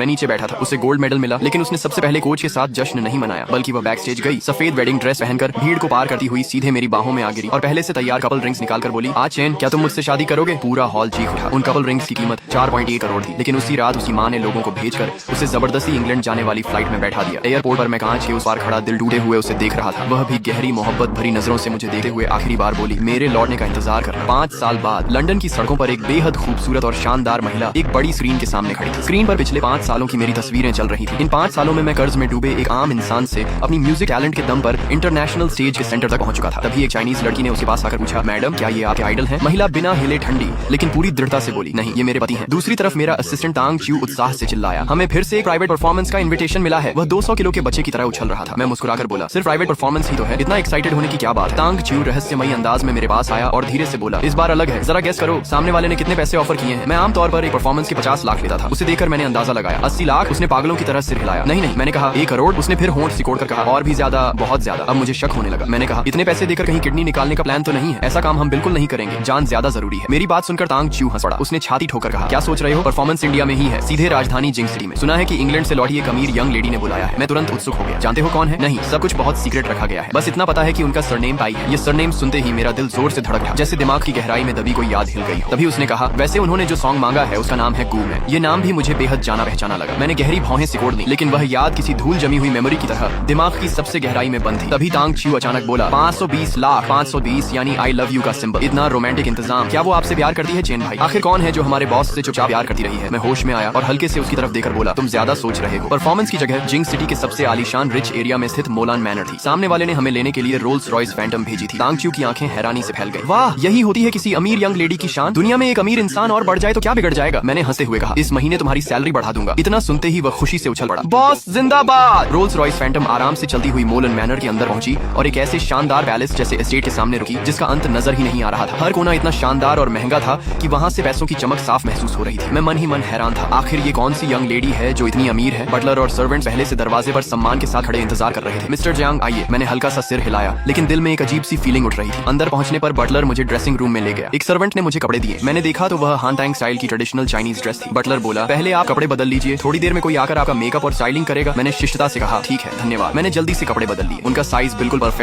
मैं नीचे बैठा था। उसे गोल्ड मेडल मिला, लेकिन उसने सबसे पहले कोच के साथ जश्न नहीं मनाया, बल्कि वह बैक स्टेज गई, सफेद वेडिंग ड्रेस पहनकर भीड़ को पार करती हुई सीधे मेरी बाहों में आ गिरी और पहले से तैयार कपल रिंग्स निकालकर बोली, आज चैन, क्या तुम मुझसे शादी करोगे? पूरा हॉल चीख उठा। उन कपल रिंग्स की कीमत 4.1 करोड़ थी, लेकिन उसी रात उसकी माँ ने लोगों को भेजकर उसे जबरदस्ती इंग्लैंड जाने वाली फ्लाइट में बैठा दिया। एयरपोर्ट पर मैं कांच के उस पार खड़ा दिल टूटे हुए उसे देख रहा था। वह भी गहरी मोहब्बत भरी नजरों से मुझे देखते हुए आखिरी बार बोली, मेरे लौटने का इंतजार करना। 5 साल बाद लंदन की सड़कों पर एक बेहद खूबसूरत और शानदार महिला एक बड़ी स्क्रीन के सामने खड़ी थी। स्क्रीन पर पिछले 5 सालों की मेरी तस्वीरें चल रही थी। इन 5 सालों में मैं कर्ज में डूबे एक आम इंसान से अपनी म्यूजिक टैलेंट के दम पर इंटरनेशनल स्टेज के सेंटर तक पहुंच चुका था। तभी एक चाइनीज लड़की ने उसके पास आकर पूछा, मैडम, क्या ये आपके आइडल हैं? महिला बिना हिले ठंडी लेकिन पूरी दृढ़ता से बोली, नहीं, ये मेरे पति हैं। दूसरी तरफ मेरा असिस्टेंट तांग च्यू उत्साह से चिल्लाया, हमें फिर से एक प्राइवेट परफॉर्मेंस का इन्विटेशन मिला है। वह 200 किलो के बच्चे की तरह उछल रहा था। मैं मुस्कुराकर बोला, सिर्फ प्राइवेट परफॉर्मेंस ही तो है, इतना एक्साइटेड होने की क्या बात? तांग च्यू रहस्यमयी अंदाज में मेरे पास आया और धीरे से बोला, इस बार अलग है, जरा गेस करो सामने वाले ने कितने पैसे ऑफर किए हैं? मैं आमतौर पर एक परफॉर्मेंस के 50 लाख लेता था। उसे देखकर मैंने अंदाजा लगाया, 80 लाख। उसने पागलों की तरह सिर हिलाया। नहीं नहीं, मैंने कहा 1 करोड़। उसने फिर होंठ सिकोड़कर कहा, और भी ज्यादा, बहुत ज्यादा। अब मुझे शक होने लगा। मैंने कहा, इतने पैसे देकर कहीं किडनी निकालने का प्लान तो नहीं है? ऐसा काम हम बिल्कुल नहीं करेंगे, जान ज्यादा जरूरी है। मेरी बात सुनकर तांग च्यू हंस पड़ा। उसने छाती ठोकर कहा, क्या सोच रहे हो? परफॉर्मेंस इंडिया में ही है, सीधे राजधानी जिंग सिटी में। सुना है कि इंग्लैंड से लौटी एक अमीर यंग लेडी ने बुलाया है। मैं तुरंत उत्सुक हो गया। जानते हो कौन है? नहीं, सब कुछ बहुत सीक्रेट रखा गया है। बस इतना पता है कि उनका सरनेम पाई है। ये सरनेम सुनते ही मेरा दिल जोर से धड़क उठा, जैसे दिमाग की गहराई में दबी कोई याद हिल गई हो। तभी उसने कहा, वैसे उन्होंने जो सॉन्ग मांगा है उसका नाम है गू में। ये नाम भी मुझे बेहद जाना पहचाना लगा। मैंने गहरी भौहें सिकोड़ ली, लेकिन वह याद किसी धूल जमी हुई मेमोरी की तरह दिमाग की सबसे गहराई में बंद थी। तभी तांग च्यू अचानक बोला, 520 लाख। 520 यानी आई लव यू का सिंबल। इतना रोमांटिक इंतजाम। क्या वो आपसे प्यार करती है चेन भाई? आखिर कौन है जो हमारे बॉस से चुपचाप प्यार करती रही है? मैं होश में आया और हल्के से उसकी तरफ देकर बोला, तुम ज्यादा सोच रहे हो। परफॉर्मेंस की जगह जिंग सिटी के सबसे आलीशान रिच एरिया में स्थित मोलान मैनर थी। सामने वाले ने हमें लेने के लिए रोल्स रॉयस फैंटम भेजी थी। तांग च्यू की आंखें हैरानी से फैल गई। वाह, यही होती है किसी अमीर यंग लेडी की शान। दुनिया में एक अमीर इंसान और बढ़ जाए तो क्या बिगड़ जाएगा? मैंने हंसते हुए कहा, इस महीने तुम्हारी सैलरी बढ़ा दूंगा। इतना सुनते ही वह खुशी से उछल पड़ा, बॉस जिंदाबाद। रोल्स रॉयस फैंटम आराम से चलती हुई मोलन मैनर के अंदर पहुंची और एक ऐसे शानदार पैलेस जैसे एस्टेट के सामने रुकी जिसका अंत नजर ही नहीं आ रहा था। हर कोना इतना शानदार और महंगा था कि वहाँ से पैसों की चमक साफ महसूस हो रही थी। मैं मन ही मन हैरान था, आखिर ये कौन सी यंग लेडी है जो इतनी अमीर है? बटलर और सर्वेंट पहले से दरवाजे पर सम्मान के साथ खड़े इंतजार कर रहे थे। मिस्टर जियांग आइए। मैंने हल्का सा सिर हिलाया, लेकिन दिल में एक अजीब सी फीलिंग उठ रही थी। अंदर पहुंचने पर बटलर मुझे ड्रेसिंग रूम में ले गया। एक सर्वेंट ने मुझे कपड़े दिए। मैंने देखा तो वह हान टैंग स्टाइल की ट्रेडिशनल चाइनीज ड्रेस थी। बटलर बोला, पहले आप कपड़े बदल लीजिए, थोड़ी देर में कोई आकर आपका मेकअप और स्टाइलिंग करेगा। मैंने शिष्टता से कहा, ठीक है, धन्यवाद। मैंने जल्दी से कपड़े बदल लिए। उनका साइज बिल्कुल परफेक्ट